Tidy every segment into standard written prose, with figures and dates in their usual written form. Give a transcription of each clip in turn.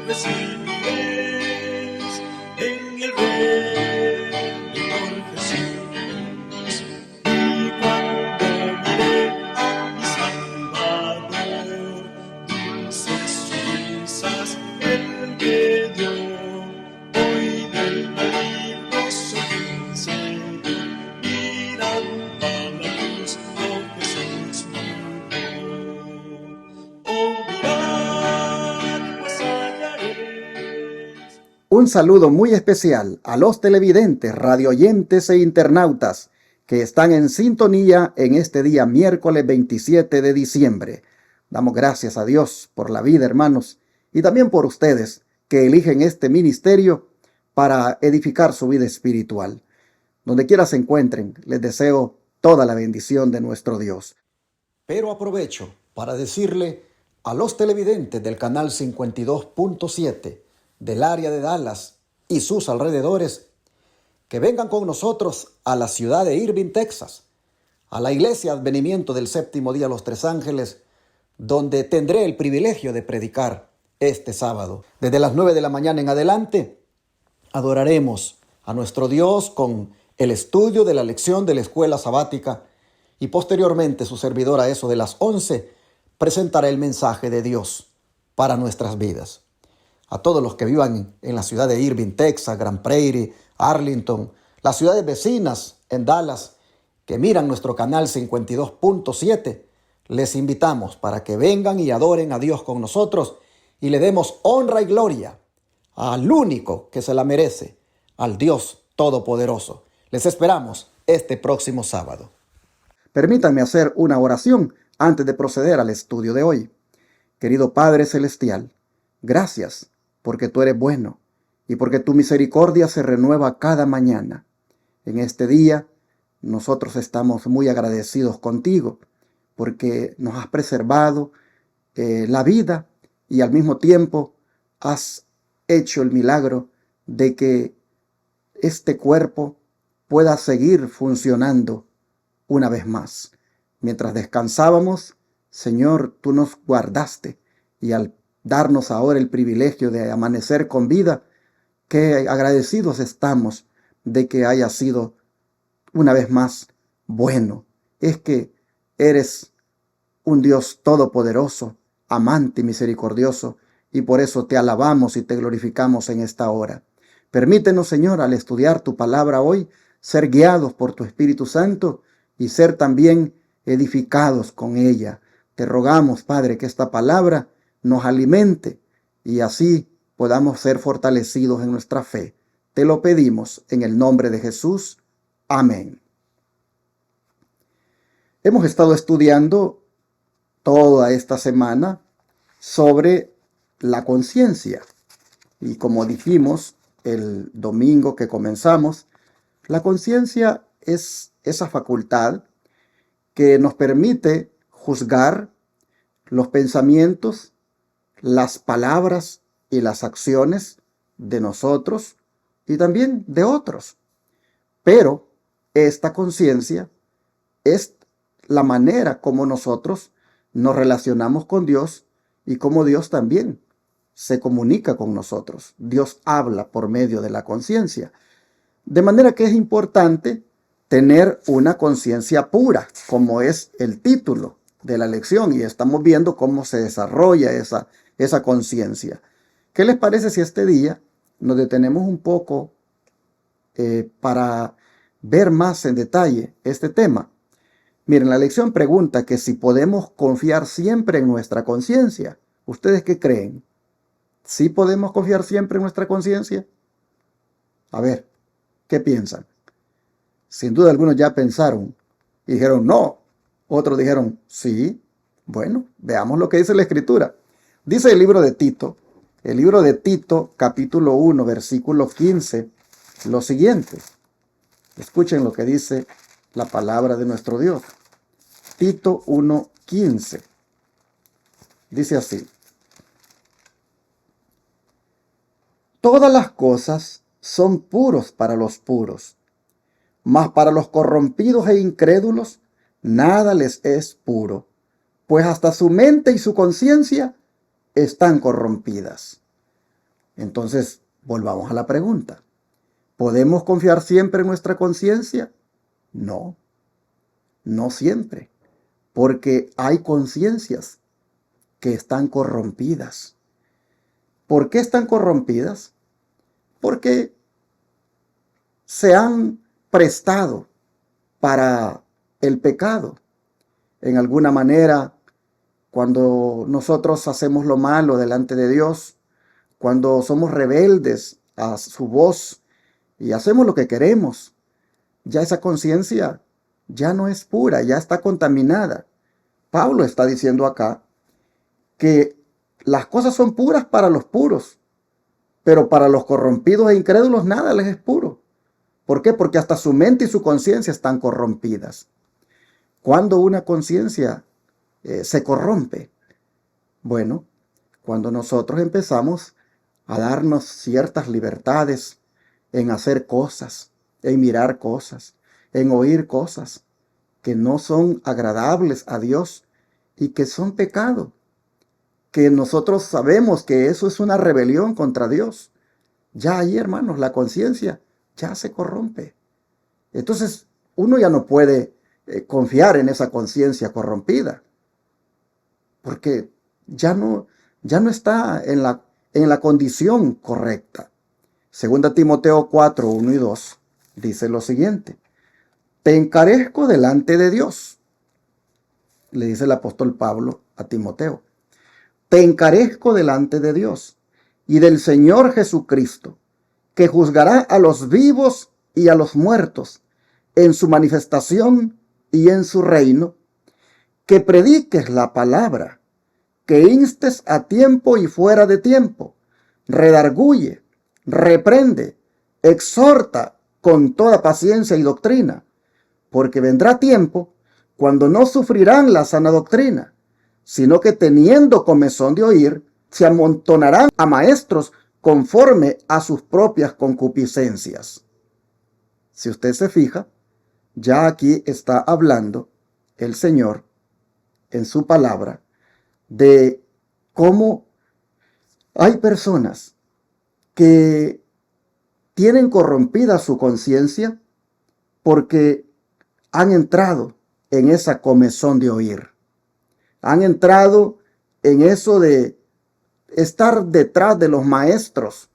recibiréis en el reino por Jesús. Y cuando miré a mi Salvador, dulces risas Él me dio. Hoy del maligno soy vencido, mirando a la cruz, oh Jesús mío. Oh, mirad, pues hallaréis. Un saludo muy especial a los televidentes, radioyentes e internautas que están en sintonía en este día miércoles 27 de diciembre. Damos gracias a Dios por la vida, hermanos, y también por ustedes que eligen este ministerio para edificar su vida espiritual. Donde quiera se encuentren, les deseo toda la bendición de nuestro Dios. Pero aprovecho para decirle a los televidentes del canal 52.7 del área de Dallas y sus alrededores que vengan con nosotros a la ciudad de Irving, Texas, a la iglesia Advenimiento del Séptimo Día Los Tres Ángeles, donde tendré el privilegio de predicar este sábado. Desde las 9 de la mañana en adelante, adoraremos a nuestro Dios con el estudio de la lección de la escuela sabática y posteriormente su servidor a eso de las 11 presentará el mensaje de Dios para nuestras vidas. A todos los que vivan en la ciudad de Irving, Texas, Grand Prairie, Arlington, las ciudades vecinas en Dallas, que miran nuestro canal 52.7, les invitamos para que vengan y adoren a Dios con nosotros y le demos honra y gloria al único que se la merece, al Dios Todopoderoso. Les esperamos este próximo sábado. Permítanme hacer una oración antes de proceder al estudio de hoy. Querido Padre Celestial, gracias porque tú eres bueno y porque tu misericordia se renueva cada mañana. En este día nosotros estamos muy agradecidos contigo porque nos has preservado la vida y al mismo tiempo has hecho el milagro de que este cuerpo pueda seguir funcionando una vez más. Mientras descansábamos, Señor, tú nos guardaste y al darnos ahora el privilegio de amanecer con vida, qué agradecidos estamos de que haya sido una vez más bueno. Es que eres un Dios todopoderoso, amante y misericordioso, y por eso te alabamos y te glorificamos en esta hora. Permítenos, Señor, al estudiar tu palabra hoy, ser guiados por tu Espíritu Santo y ser también edificados con ella. Te rogamos, Padre, que esta palabra nos alimente y así podamos ser fortalecidos en nuestra fe. Te lo pedimos en el nombre de Jesús. Amén. Hemos estado estudiando toda esta semana sobre la conciencia. Y como dijimos el domingo que comenzamos, la conciencia es esa facultad que nos permite juzgar los pensamientos, las palabras y las acciones de nosotros y también de otros. Pero esta conciencia es la manera como nosotros nos relacionamos con Dios y como Dios también se comunica con nosotros. Dios habla por medio de la conciencia. De manera que es importante tener una conciencia pura, como es el título de la lección, y estamos viendo cómo se desarrolla esa conciencia. ¿Qué les parece si este día nos detenemos un poco para ver más en detalle este tema? Miren, la lección pregunta que si podemos confiar siempre en nuestra conciencia. ¿Ustedes qué creen? ¿Sí podemos confiar siempre en nuestra conciencia? A ver, ¿qué piensan? Sin duda algunos ya pensaron y dijeron no. Otros dijeron sí. Bueno, veamos lo que dice la Escritura. Dice el libro de Tito, capítulo 1, versículo 15, lo siguiente. Escuchen lo que dice la palabra de nuestro Dios. Tito 1:15. Dice así: todas las cosas son puros para los puros, mas para los corrompidos e incrédulos nada les es puro, pues hasta su mente y su conciencia están corrompidas. Entonces, volvamos a la pregunta. ¿Podemos confiar siempre en nuestra conciencia? No, no siempre, porque hay conciencias que están corrompidas. ¿Por qué están corrompidas? Porque se han prestado para el pecado. En alguna manera, cuando nosotros hacemos lo malo delante de Dios, cuando somos rebeldes a su voz y hacemos lo que queremos, ya esa conciencia ya no es pura, ya está contaminada. Pablo está diciendo acá que las cosas son puras para los puros, pero para los corrompidos e incrédulos nada les es puro. ¿Por qué? Porque hasta su mente y su conciencia están corrompidas. ¿Cuándo una conciencia se corrompe? Bueno, cuando nosotros empezamos a darnos ciertas libertades en hacer cosas, en mirar cosas, en oír cosas que no son agradables a Dios y que son pecado, que nosotros sabemos que eso es una rebelión contra Dios. Ya ahí, hermanos, la conciencia ya se corrompe. Entonces, uno ya no puede confiar en esa conciencia corrompida, porque ya no está en la condición correcta. Segunda Timoteo 4, 1 y 2 dice lo siguiente: te encarezco delante de Dios, le dice el apóstol Pablo a Timoteo. Te encarezco delante de Dios y del Señor Jesucristo, que juzgará a los vivos y a los muertos en su manifestación y en su reino, que prediques la palabra, que instes a tiempo y fuera de tiempo, redarguye, reprende, exhorta con toda paciencia y doctrina, porque vendrá tiempo cuando no sufrirán la sana doctrina, sino que teniendo comezón de oír, se amontonarán a maestros conforme a sus propias concupiscencias. Si usted se fija, ya aquí está hablando el Señor en su palabra de cómo hay personas que tienen corrompida su conciencia porque han entrado en esa comezón de oír. Han entrado en eso de estar detrás de los maestros,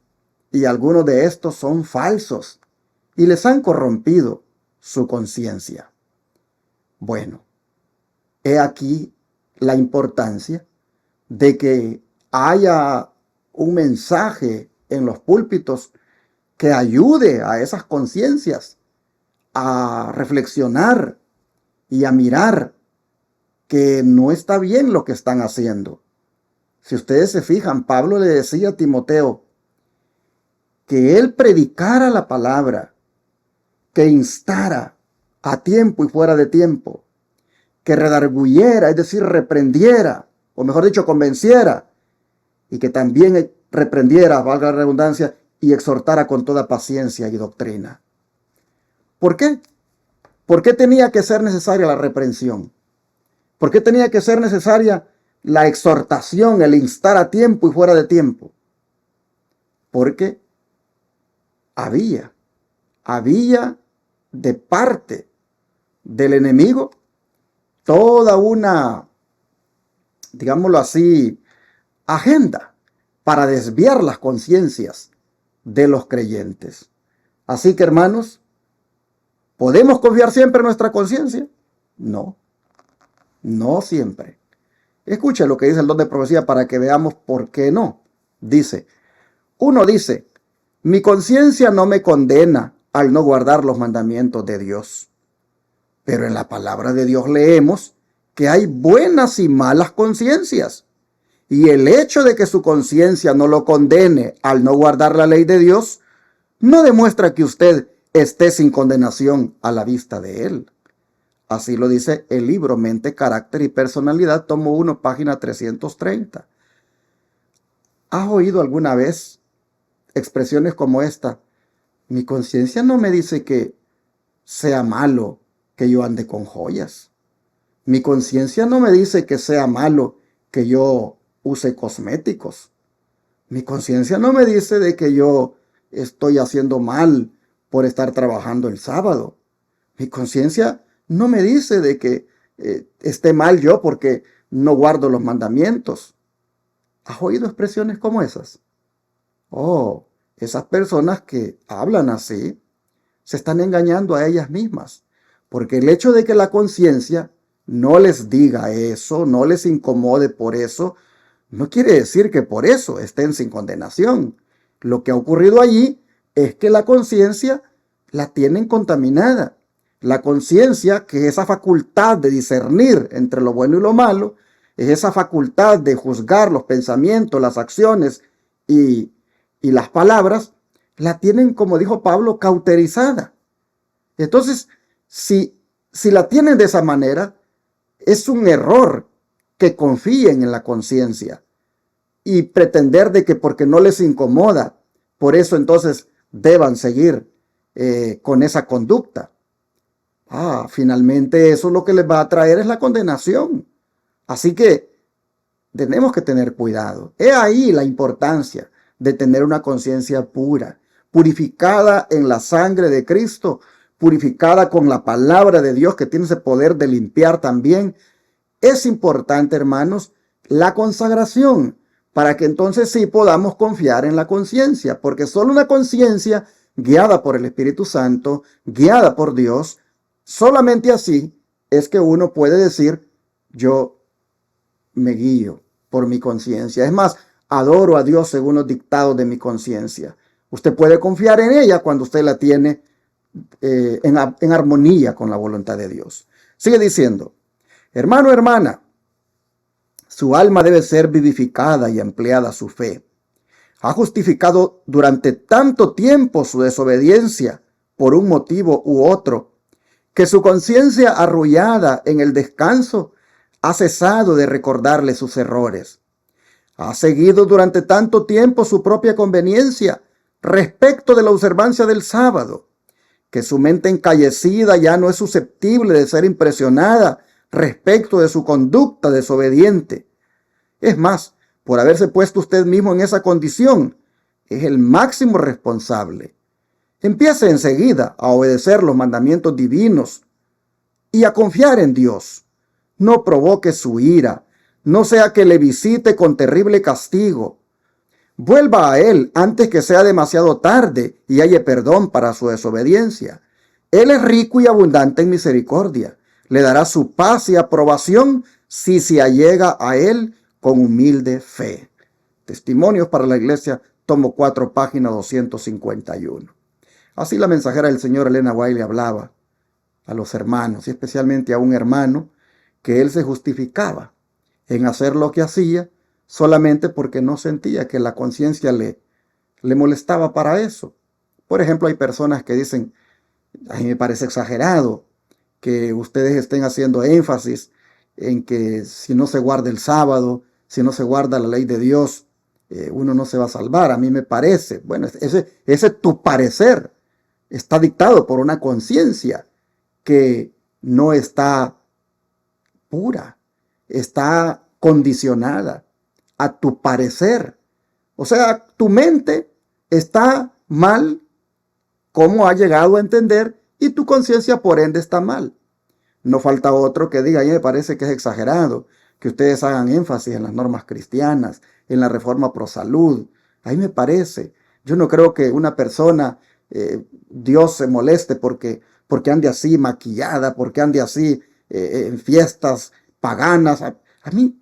y algunos de estos son falsos y les han corrompido su conciencia. Bueno, he aquí la importancia de que haya un mensaje en los púlpitos que ayude a esas conciencias a reflexionar y a mirar que no está bien lo que están haciendo. Si ustedes se fijan, Pablo le decía a Timoteo que él predicara la palabra, que instara a tiempo y fuera de tiempo, que redarguyera, es decir, reprendiera, o mejor dicho, convenciera, y que también reprendiera, valga la redundancia, y exhortara con toda paciencia y doctrina. ¿Por qué? ¿Por qué tenía que ser necesaria la reprensión? ¿Por qué tenía que ser necesaria la exhortación, el instar a tiempo y fuera de tiempo? Porque había de parte del enemigo toda una, digámoslo así, agenda para desviar las conciencias de los creyentes. Así que, hermanos, ¿podemos confiar siempre en nuestra conciencia? No, no siempre. Escuche lo que dice el don de profecía para que veamos por qué no. Uno dice, mi conciencia no me condena al no guardar los mandamientos de Dios. Pero en la palabra de Dios leemos que hay buenas y malas conciencias. Y el hecho de que su conciencia no lo condene al no guardar la ley de Dios, no demuestra que usted esté sin condenación a la vista de Él. Así lo dice el libro Mente, Carácter y Personalidad, tomo 1, página 330. ¿Has oído alguna vez expresiones como esta? Mi conciencia no me dice que sea malo que yo ande con joyas. Mi conciencia no me dice que sea malo que yo use cosméticos. Mi conciencia no me dice de que yo estoy haciendo mal por estar trabajando el sábado. Mi conciencia no me dice de que esté mal yo porque no guardo los mandamientos. ¿Has oído expresiones como esas? Oh, esas personas que hablan así se están engañando a ellas mismas, porque el hecho de que la conciencia no les diga eso, no les incomode por eso, no quiere decir que por eso estén sin condenación. Lo que ha ocurrido allí es que la conciencia la tienen contaminada. La conciencia, que es esa facultad de discernir entre lo bueno y lo malo, es esa facultad de juzgar los pensamientos, las acciones y las palabras, la tienen, como dijo Pablo, cauterizada. Entonces, si la tienen de esa manera, es un error que confíen en la conciencia y pretender de que porque no les incomoda, por eso entonces deban seguir con esa conducta. Finalmente eso lo que les va a traer es la condenación. Así que tenemos que tener cuidado. He ahí la importancia de tener una conciencia pura, purificada en la sangre de Cristo, purificada con la palabra de Dios que tiene ese poder de limpiar también. Es importante, hermanos, la consagración, para que entonces sí podamos confiar en la conciencia, porque solo una conciencia guiada por el Espíritu Santo, guiada por Dios, solamente así es que uno puede decir, yo me guío por mi conciencia. Es más, adoro a Dios según los dictados de mi conciencia. Usted puede confiar en ella cuando usted la tiene en armonía con la voluntad de Dios. Sigue diciendo, hermano, hermana, su alma debe ser vivificada y empleada su fe. Ha justificado durante tanto tiempo su desobediencia por un motivo u otro, que su conciencia arrullada en el descanso ha cesado de recordarle sus errores. Ha seguido durante tanto tiempo su propia conveniencia respecto de la observancia del sábado, que su mente encallecida ya no es susceptible de ser impresionada respecto de su conducta desobediente. Es más, por haberse puesto usted mismo en esa condición, es el máximo responsable. Empiece enseguida a obedecer los mandamientos divinos y a confiar en Dios. No provoque su ira, no sea que le visite con terrible castigo. Vuelva a Él antes que sea demasiado tarde y halle perdón para su desobediencia. Él es rico y abundante en misericordia. Le dará su paz y aprobación si se allega a Él con humilde fe. Testimonios para la Iglesia, tomo 4, página 251. Así la mensajera del Señor Elena White le hablaba a los hermanos, y especialmente a un hermano, que él se justificaba en hacer lo que hacía solamente porque no sentía que la conciencia le molestaba para eso. Por ejemplo, hay personas que dicen, a mí me parece exagerado que ustedes estén haciendo énfasis en que si no se guarda el sábado, si no se guarda la ley de Dios, uno no se va a salvar. A mí me parece, bueno, ese tu parecer está dictado por una conciencia que no está pura, está condicionada a tu parecer. O sea, tu mente está mal, como ha llegado a entender, y tu conciencia por ende está mal. No falta otro que diga, a mí me parece que es exagerado que ustedes hagan énfasis en las normas cristianas, en la reforma pro salud. A mí me parece. Yo no creo que una persona, Dios se moleste porque ande así maquillada, porque ande así en fiestas paganas. A mí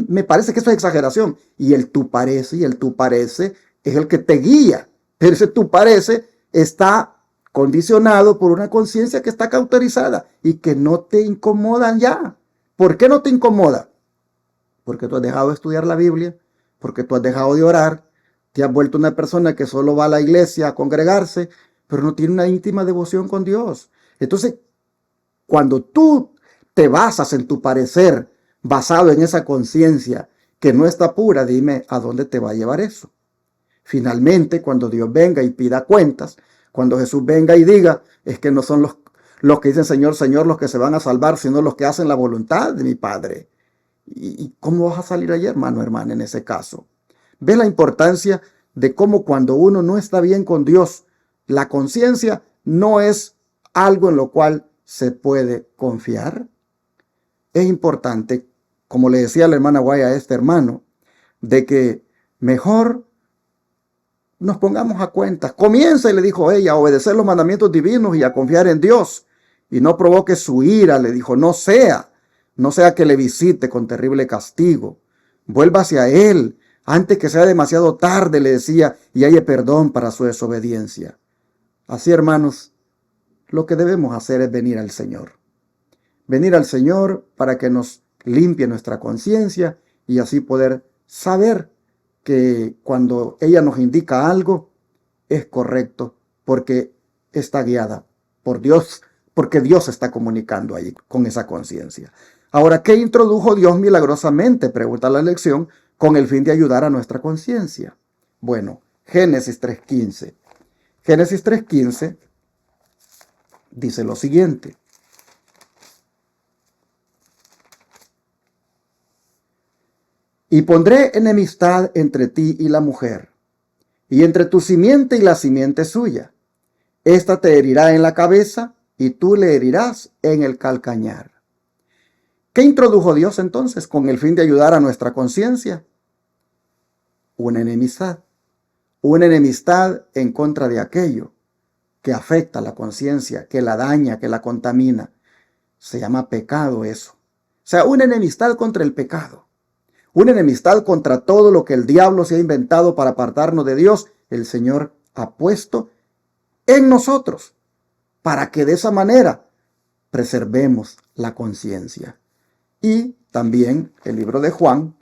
me parece que eso es exageración. Y el tú parece es el que te guía. Pero ese tú parece está condicionado por una conciencia que está cauterizada y que no te incomodan ya. ¿Por qué no te incomoda? Porque tú has dejado de estudiar la Biblia, porque tú has dejado de orar, te has vuelto una persona que solo va a la iglesia a congregarse, pero no tiene una íntima devoción con Dios. Entonces, cuando tú te basas en tu parecer, basado en esa conciencia que no está pura, dime a dónde te va a llevar eso. Finalmente, cuando Dios venga y pida cuentas, cuando Jesús venga y diga, es que no son los que dicen Señor, Señor, los que se van a salvar, sino los que hacen la voluntad de mi Padre. ¿Y cómo vas a salir allí, hermano, hermana, en ese caso? ¿Ves la importancia de cómo cuando uno no está bien con Dios, la conciencia no es algo en lo cual se puede confiar? Es importante, como le decía la hermana Guaya a este hermano, de que mejor nos pongamos a cuentas. Comienza, le dijo ella, a obedecer los mandamientos divinos y a confiar en Dios. Y no provoque su ira, le dijo, no sea que le visite con terrible castigo. Vuelva hacia Él antes que sea demasiado tarde, le decía, y haya perdón para su desobediencia. Así, hermanos, lo que debemos hacer es venir al Señor. Venir al Señor para que nos limpie nuestra conciencia y así poder saber que cuando ella nos indica algo es correcto porque está guiada por Dios, porque Dios está comunicando ahí con esa conciencia. Ahora, ¿qué introdujo Dios milagrosamente? Pregunta la lección, con el fin de ayudar a nuestra conciencia. Bueno, Génesis 3:15. Génesis 3:15 dice lo siguiente. Y pondré enemistad entre ti y la mujer, y entre tu simiente y la simiente suya. Esta te herirá en la cabeza, y tú le herirás en el calcañar. ¿Qué introdujo Dios entonces con el fin de ayudar a nuestra conciencia? Una enemistad. Una enemistad en contra de aquello que afecta a la conciencia, que la daña, que la contamina. Se llama pecado eso. O sea, una enemistad contra el pecado. Una enemistad contra todo lo que el diablo se ha inventado para apartarnos de Dios. El Señor ha puesto en nosotros para que de esa manera preservemos la conciencia. Y también el libro de Juan,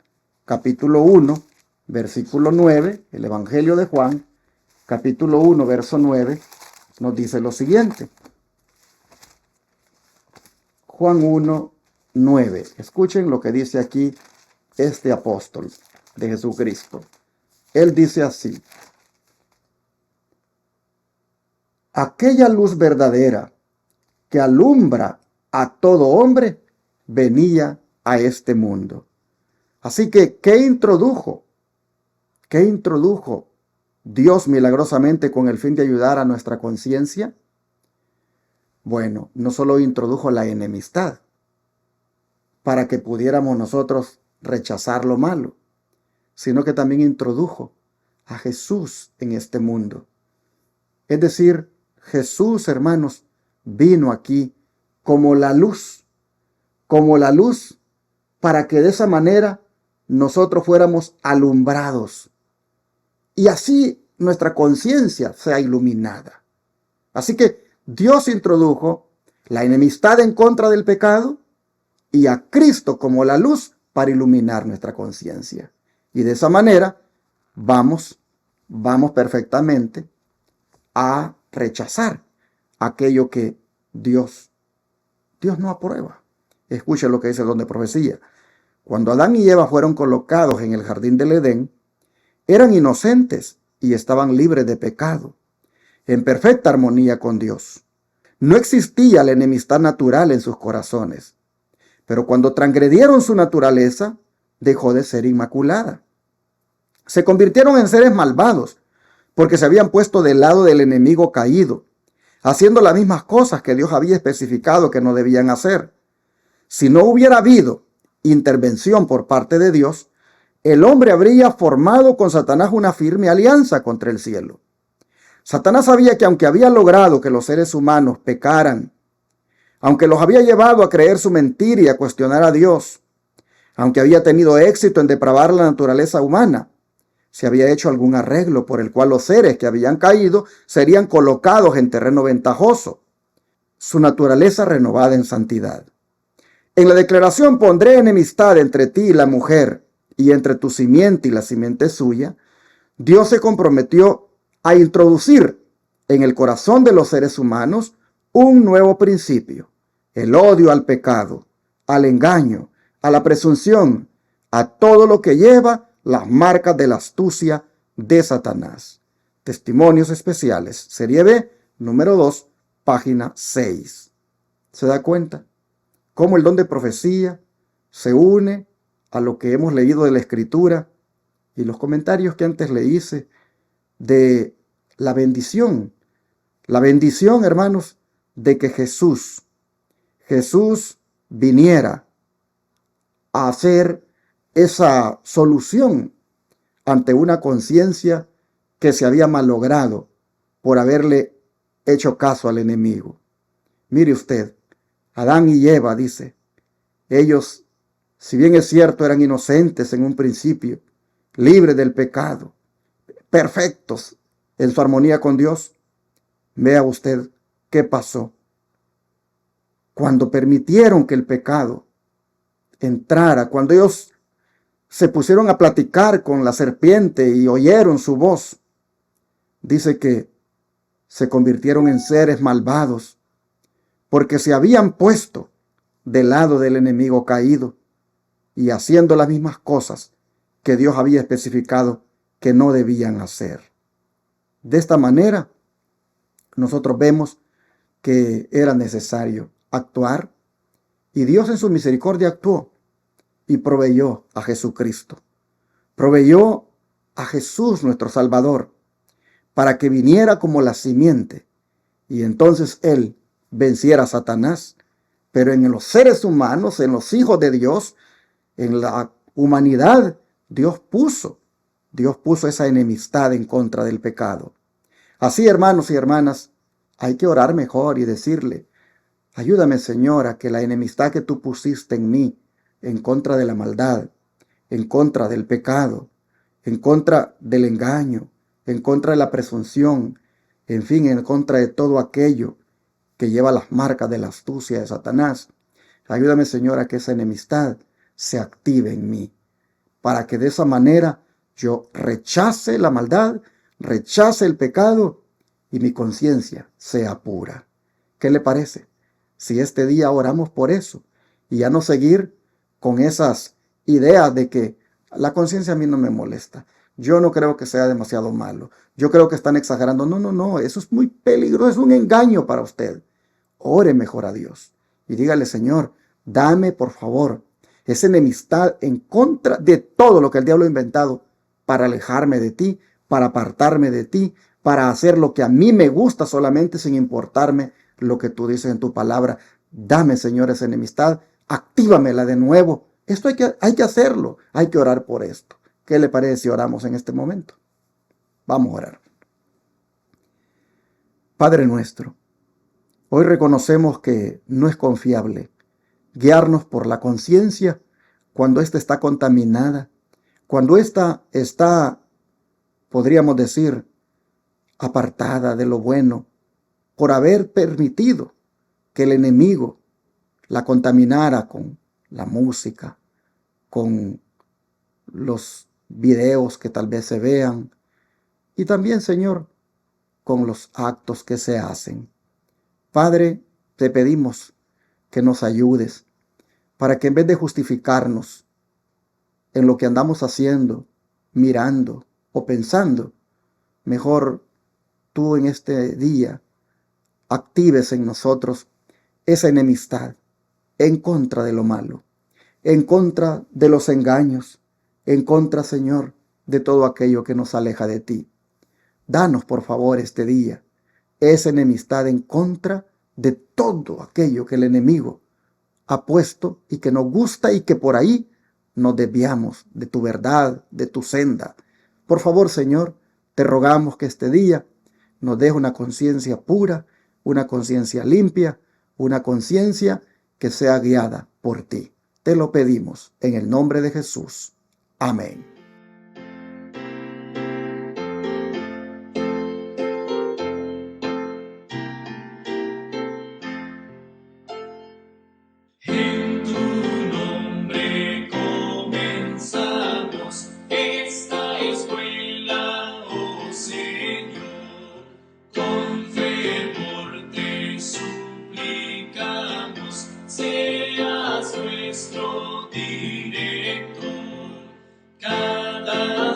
capítulo 1, versículo 9, el Evangelio de Juan, capítulo 1, verso 9, nos dice lo siguiente. Juan 1, 9. Escuchen lo que dice aquí este apóstol de Jesucristo. Él dice así: aquella luz verdadera que alumbra a todo hombre venía a este mundo. Así que, ¿qué introdujo? ¿Qué introdujo Dios milagrosamente con el fin de ayudar a nuestra conciencia? Bueno, no solo introdujo la enemistad para que pudiéramos nosotros rechazar lo malo, sino que también introdujo a Jesús en este mundo. Es decir, Jesús, hermanos, vino aquí como la luz para que de esa manera nosotros fuéramos alumbrados y así nuestra conciencia sea iluminada. Así que Dios introdujo la enemistad en contra del pecado y a Cristo como la luz para iluminar nuestra conciencia. Y de esa manera vamos perfectamente a rechazar aquello que Dios no aprueba. Escuchen lo que dice el don de profecía. Cuando Adán y Eva fueron colocados en el jardín del Edén, eran inocentes y estaban libres de pecado, en perfecta armonía con Dios. No existía la enemistad natural en sus corazones. Pero cuando transgredieron su naturaleza, dejó de ser inmaculada. Se convirtieron en seres malvados, porque se habían puesto del lado del enemigo caído, haciendo las mismas cosas que Dios había especificado que no debían hacer. Si no hubiera habido intervención por parte de Dios, el hombre habría formado con Satanás una firme alianza contra el cielo. Satanás sabía que aunque había logrado que los seres humanos pecaran, aunque los había llevado a creer su mentira y a cuestionar a Dios, aunque había tenido éxito en depravar la naturaleza humana, se había hecho algún arreglo por el cual los seres que habían caído serían colocados en terreno ventajoso, su naturaleza renovada en santidad. En la declaración pondré enemistad entre ti y la mujer, y entre tu simiente y la simiente suya, Dios se comprometió a introducir en el corazón de los seres humanos un nuevo principio: el odio al pecado, al engaño, a la presunción, a todo lo que lleva las marcas de la astucia de Satanás. Testimonios especiales, serie B, número 2, página 6. ¿Se da cuenta cómo el don de profecía se une a lo que hemos leído de la Escritura y los comentarios que antes le hice de la bendición. La bendición, hermanos, de que Jesús viniera a hacer esa solución ante una conciencia que se había malogrado por haberle hecho caso al enemigo. Mire usted, Adán y Eva, dice, ellos, si bien es cierto, eran inocentes en un principio, libres del pecado, perfectos en su armonía con Dios. Vea usted qué pasó. Cuando permitieron que el pecado entrara, cuando ellos se pusieron a platicar con la serpiente y oyeron su voz, dice que se convirtieron en seres malvados, porque se habían puesto del lado del enemigo caído y haciendo las mismas cosas que Dios había especificado que no debían hacer. De esta manera, nosotros vemos que era necesario actuar, y Dios en su misericordia actuó y proveyó a Jesucristo. Proveyó a Jesús nuestro Salvador para que viniera como la simiente y entonces Él venciera a Satanás. Pero en los seres humanos, en los hijos de Dios, en la humanidad, Dios puso esa enemistad en contra del pecado. Así, hermanos y hermanas, hay que orar mejor y decirle: ayúdame, Señor, a que la enemistad que tú pusiste en mí, en contra de la maldad, en contra del pecado, en contra del engaño, en contra de la presunción, en fin, en contra de todo aquello que lleva las marcas de la astucia de Satanás. Ayúdame, Señor, a que esa enemistad se active en mí, para que de esa manera yo rechace la maldad, rechace el pecado y mi conciencia sea pura. ¿Qué le parece? Si este día oramos por eso y ya no seguir con esas ideas de que la conciencia a mí no me molesta, yo no creo que sea demasiado malo, yo creo que están exagerando. No, eso es muy peligroso, es un engaño para usted. Ore mejor a Dios y dígale: Señor, dame por favor esa enemistad en contra de todo lo que el diablo ha inventado para alejarme de ti, para apartarme de ti, para hacer lo que a mí me gusta solamente sin importarme lo que tú dices en tu palabra. Dame, Señor, esa enemistad, actívamela de nuevo. Esto hay que hacerlo, hay que orar por esto. ¿Qué le parece si oramos en este momento? Vamos a orar. Padre nuestro, hoy reconocemos que no es confiable guiarnos por la conciencia cuando ésta está contaminada, cuando ésta está, podríamos decir, apartada de lo bueno, por haber permitido que el enemigo la contaminara con la música, con los videos que tal vez se vean y también, Señor, con los actos que se hacen. Padre, te pedimos que nos ayudes para que en vez de justificarnos en lo que andamos haciendo, mirando o pensando, mejor tú en este día actives en nosotros esa enemistad en contra de lo malo, en contra de los engaños, en contra, Señor, de todo aquello que nos aleja de ti. Danos, por favor, este día esa enemistad en contra de todo aquello que el enemigo ha puesto y que nos gusta y que por ahí nos desviamos de tu verdad, de tu senda. Por favor, Señor, te rogamos que este día nos deje una conciencia pura, una conciencia limpia, una conciencia que sea guiada por ti. Te lo pedimos en el nombre de Jesús. Amén. En tu nombre comenzamos esta escuela, oh Señor. Con fervor te suplicamos, seas nuestro director. Cada